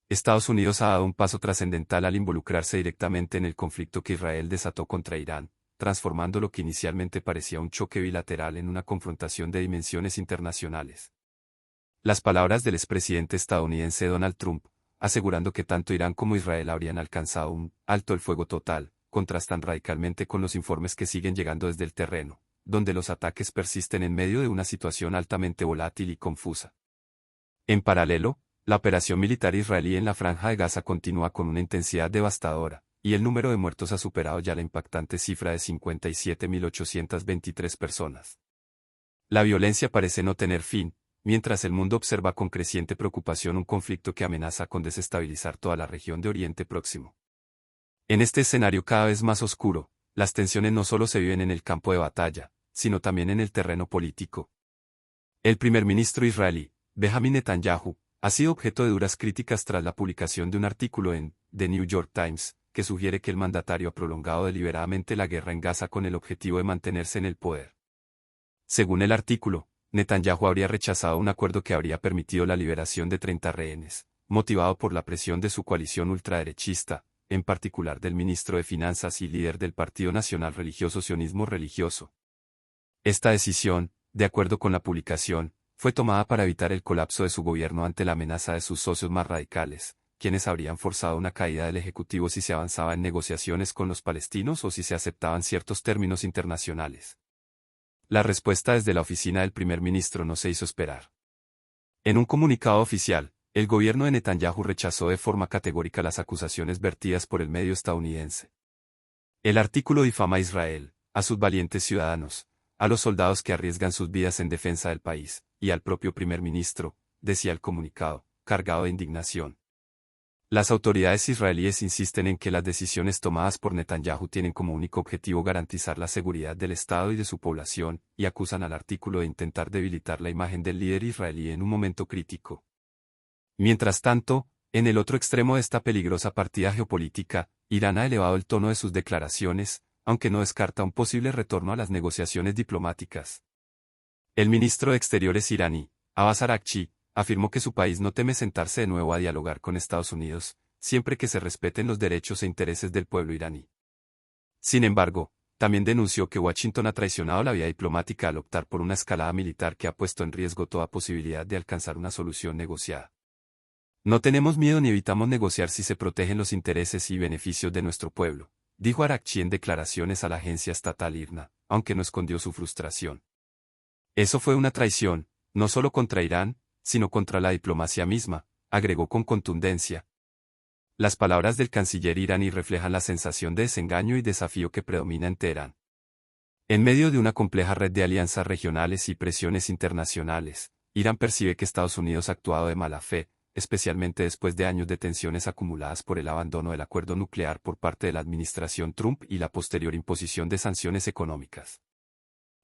Estados Unidos ha dado un paso trascendental al involucrarse directamente en el conflicto que Israel desató contra Irán, transformando lo que inicialmente parecía un choque bilateral en una confrontación de dimensiones internacionales. Las palabras del expresidente estadounidense Donald Trump, asegurando que tanto Irán como Israel habrían alcanzado un alto el fuego total, contrastan radicalmente con los informes que siguen llegando desde el terreno, donde los ataques persisten en medio de una situación altamente volátil y confusa. En paralelo, la operación militar israelí en la Franja de Gaza continúa con una intensidad devastadora, y el número de muertos ha superado ya la impactante cifra de 57.823 personas. La violencia parece no tener fin, mientras el mundo observa con creciente preocupación un conflicto que amenaza con desestabilizar toda la región de Oriente Próximo. En este escenario cada vez más oscuro, las tensiones no solo se viven en el campo de batalla, sino también en el terreno político. El primer ministro israelí, Benjamin Netanyahu, ha sido objeto de duras críticas tras la publicación de un artículo en The New York Times, que sugiere que el mandatario ha prolongado deliberadamente la guerra en Gaza con el objetivo de mantenerse en el poder. Según el artículo, Netanyahu habría rechazado un acuerdo que habría permitido la liberación de 30 rehenes, motivado por la presión de su coalición ultraderechista, en particular del ministro de Finanzas y líder del Partido Nacional Religioso Sionismo Religioso. Esta decisión, de acuerdo con la publicación, fue tomada para evitar el colapso de su gobierno ante la amenaza de sus socios más radicales, quienes habrían forzado una caída del Ejecutivo si se avanzaba en negociaciones con los palestinos o si se aceptaban ciertos términos internacionales. La respuesta desde la oficina del primer ministro no se hizo esperar. En un comunicado oficial, el gobierno de Netanyahu rechazó de forma categórica las acusaciones vertidas por el medio estadounidense. El artículo difama a Israel, a sus valientes ciudadanos, a los soldados que arriesgan sus vidas en defensa del país, y al propio primer ministro, decía el comunicado, cargado de indignación. Las autoridades israelíes insisten en que las decisiones tomadas por Netanyahu tienen como único objetivo garantizar la seguridad del Estado y de su población, y acusan al artículo de intentar debilitar la imagen del líder israelí en un momento crítico. Mientras tanto, en el otro extremo de esta peligrosa partida geopolítica, Irán ha elevado el tono de sus declaraciones, aunque no descarta un posible retorno a las negociaciones diplomáticas. El ministro de Exteriores iraní, Abbas Araghchi, afirmó que su país no teme sentarse de nuevo a dialogar con Estados Unidos, siempre que se respeten los derechos e intereses del pueblo iraní. Sin embargo, también denunció que Washington ha traicionado la vía diplomática al optar por una escalada militar que ha puesto en riesgo toda posibilidad de alcanzar una solución negociada. No tenemos miedo ni evitamos negociar si se protegen los intereses y beneficios de nuestro pueblo, dijo Araghchi en declaraciones a la agencia estatal IRNA, aunque no escondió su frustración. Eso fue una traición, no solo contra Irán, sino contra la diplomacia misma, agregó con contundencia. Las palabras del canciller iraní reflejan la sensación de desengaño y desafío que predomina en Teherán. En medio de una compleja red de alianzas regionales y presiones internacionales, Irán percibe que Estados Unidos ha actuado de mala fe, especialmente después de años de tensiones acumuladas por el abandono del acuerdo nuclear por parte de la administración Trump y la posterior imposición de sanciones económicas.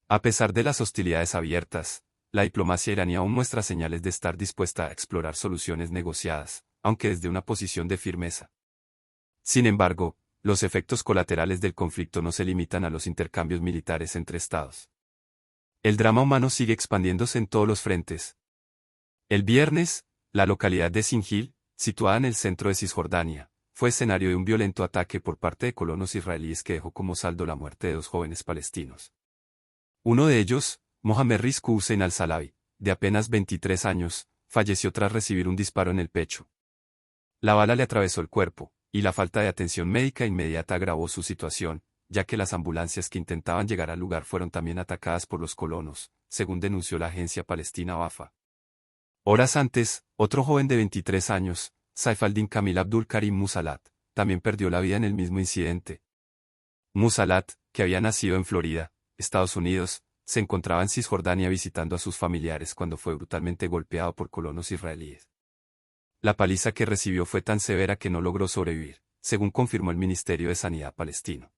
A pesar de las hostilidades abiertas, la diplomacia iraní aún muestra señales de estar dispuesta a explorar soluciones negociadas, aunque desde una posición de firmeza. Sin embargo, los efectos colaterales del conflicto no se limitan a los intercambios militares entre estados. El drama humano sigue expandiéndose en todos los frentes. El viernes, la localidad de Singil, situada en el centro de Cisjordania, fue escenario de un violento ataque por parte de colonos israelíes que dejó como saldo la muerte de 2 jóvenes palestinos. Uno de ellos, Mohamed Rizku Hussein al-Salabi, de apenas 23 años, falleció tras recibir un disparo en el pecho. La bala le atravesó el cuerpo, y la falta de atención médica inmediata agravó su situación, ya que las ambulancias que intentaban llegar al lugar fueron también atacadas por los colonos, según denunció la agencia palestina Wafa. Horas antes, otro joven de 23 años, Saif al-Din Kamil Abdul Karim Musalat, también perdió la vida en el mismo incidente. Musalat, que había nacido en Florida, Estados Unidos, se encontraba en Cisjordania visitando a sus familiares cuando fue brutalmente golpeado por colonos israelíes. La paliza que recibió fue tan severa que no logró sobrevivir, según confirmó el Ministerio de Sanidad palestino.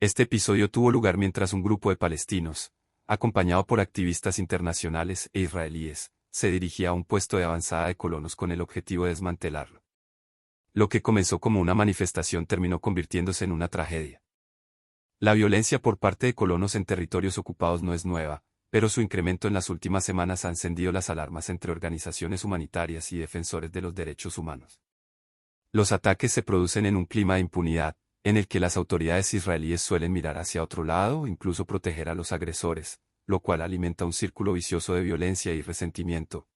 Este episodio tuvo lugar mientras un grupo de palestinos, acompañado por activistas internacionales e israelíes, se dirigía a un puesto de avanzada de colonos con el objetivo de desmantelarlo. Lo que comenzó como una manifestación terminó convirtiéndose en una tragedia. La violencia por parte de colonos en territorios ocupados no es nueva, pero su incremento en las últimas semanas ha encendido las alarmas entre organizaciones humanitarias y defensores de los derechos humanos. Los ataques se producen en un clima de impunidad, en el que las autoridades israelíes suelen mirar hacia otro lado o incluso proteger a los agresores, lo cual alimenta un círculo vicioso de violencia y resentimiento.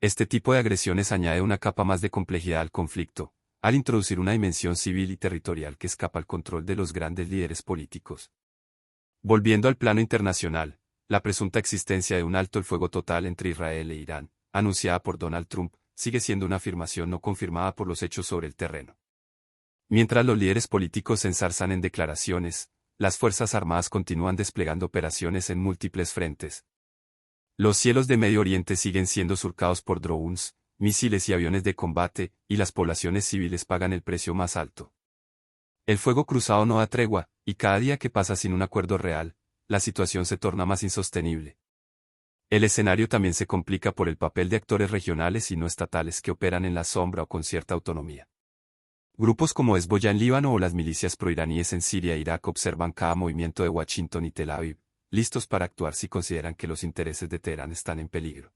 Este tipo de agresiones añade una capa más de complejidad al conflicto, al introducir una dimensión civil y territorial que escapa al control de los grandes líderes políticos. Volviendo al plano internacional, la presunta existencia de un alto el fuego total entre Israel e Irán, anunciada por Donald Trump, sigue siendo una afirmación no confirmada por los hechos sobre el terreno. Mientras los líderes políticos se ensarzan en declaraciones, las Fuerzas Armadas continúan desplegando operaciones en múltiples frentes. Los cielos de Medio Oriente siguen siendo surcados por drones, misiles y aviones de combate, y las poblaciones civiles pagan el precio más alto. El fuego cruzado no da tregua, y cada día que pasa sin un acuerdo real, la situación se torna más insostenible. El escenario también se complica por el papel de actores regionales y no estatales que operan en la sombra o con cierta autonomía. Grupos como Hezbollah en Líbano o las milicias proiraníes en Siria e Irak observan cada movimiento de Washington y Tel Aviv, listos para actuar si consideran que los intereses de Teherán están en peligro.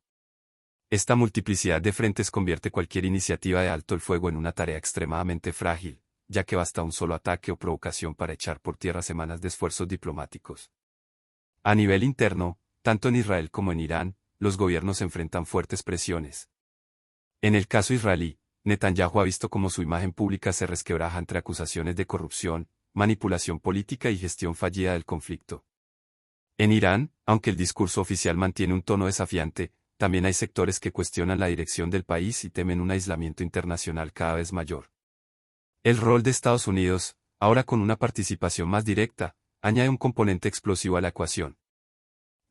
Esta multiplicidad de frentes convierte cualquier iniciativa de alto el fuego en una tarea extremadamente frágil, ya que basta un solo ataque o provocación para echar por tierra semanas de esfuerzos diplomáticos. A nivel interno, tanto en Israel como en Irán, los gobiernos enfrentan fuertes presiones. En el caso israelí, Netanyahu ha visto cómo su imagen pública se resquebraja entre acusaciones de corrupción, manipulación política y gestión fallida del conflicto. En Irán, aunque el discurso oficial mantiene un tono desafiante, también hay sectores que cuestionan la dirección del país y temen un aislamiento internacional cada vez mayor. El rol de Estados Unidos, ahora con una participación más directa, añade un componente explosivo a la ecuación.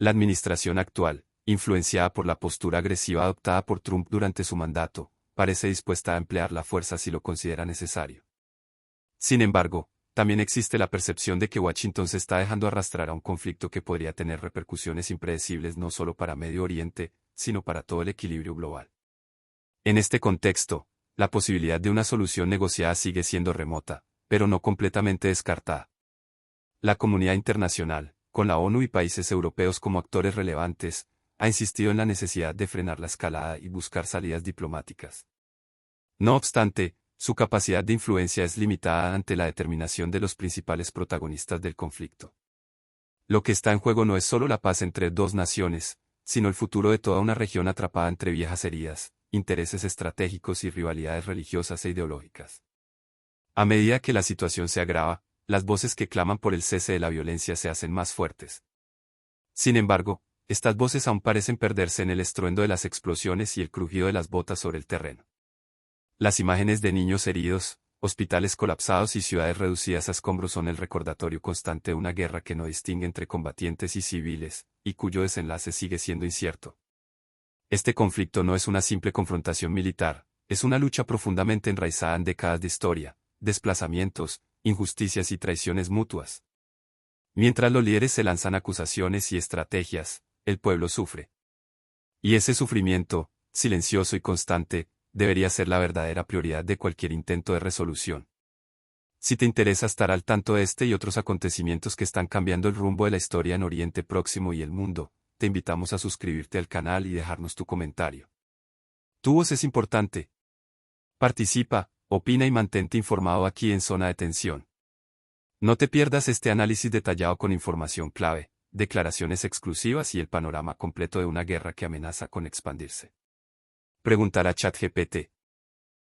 La administración actual, influenciada por la postura agresiva adoptada por Trump durante su mandato, parece dispuesta a emplear la fuerza si lo considera necesario. Sin embargo, también existe la percepción de que Washington se está dejando arrastrar a un conflicto que podría tener repercusiones impredecibles no solo para Medio Oriente, sino para todo el equilibrio global. En este contexto, la posibilidad de una solución negociada sigue siendo remota, pero no completamente descartada. La comunidad internacional, con la ONU y países europeos como actores relevantes, ha insistido en la necesidad de frenar la escalada y buscar salidas diplomáticas. No obstante, su capacidad de influencia es limitada ante la determinación de los principales protagonistas del conflicto. Lo que está en juego no es solo la paz entre dos naciones, sino el futuro de toda una región atrapada entre viejas heridas, intereses estratégicos y rivalidades religiosas e ideológicas. A medida que la situación se agrava, las voces que claman por el cese de la violencia se hacen más fuertes. Sin embargo, estas voces aún parecen perderse en el estruendo de las explosiones y el crujido de las botas sobre el terreno. Las imágenes de niños heridos, hospitales colapsados y ciudades reducidas a escombros son el recordatorio constante de una guerra que no distingue entre combatientes y civiles, y cuyo desenlace sigue siendo incierto. Este conflicto no es una simple confrontación militar, es una lucha profundamente enraizada en décadas de historia, desplazamientos, injusticias y traiciones mutuas. Mientras los líderes se lanzan acusaciones y estrategias, el pueblo sufre. Y ese sufrimiento, silencioso y constante, debería ser la verdadera prioridad de cualquier intento de resolución. Si te interesa estar al tanto de este y otros acontecimientos que están cambiando el rumbo de la historia en Oriente Próximo y el mundo, te invitamos a suscribirte al canal y dejarnos tu comentario. Tu voz es importante. Participa, opina y mantente informado aquí en Zona de Tensión. No te pierdas este análisis detallado con información clave, declaraciones exclusivas y el panorama completo de una guerra que amenaza con expandirse. Preguntar a ChatGPT.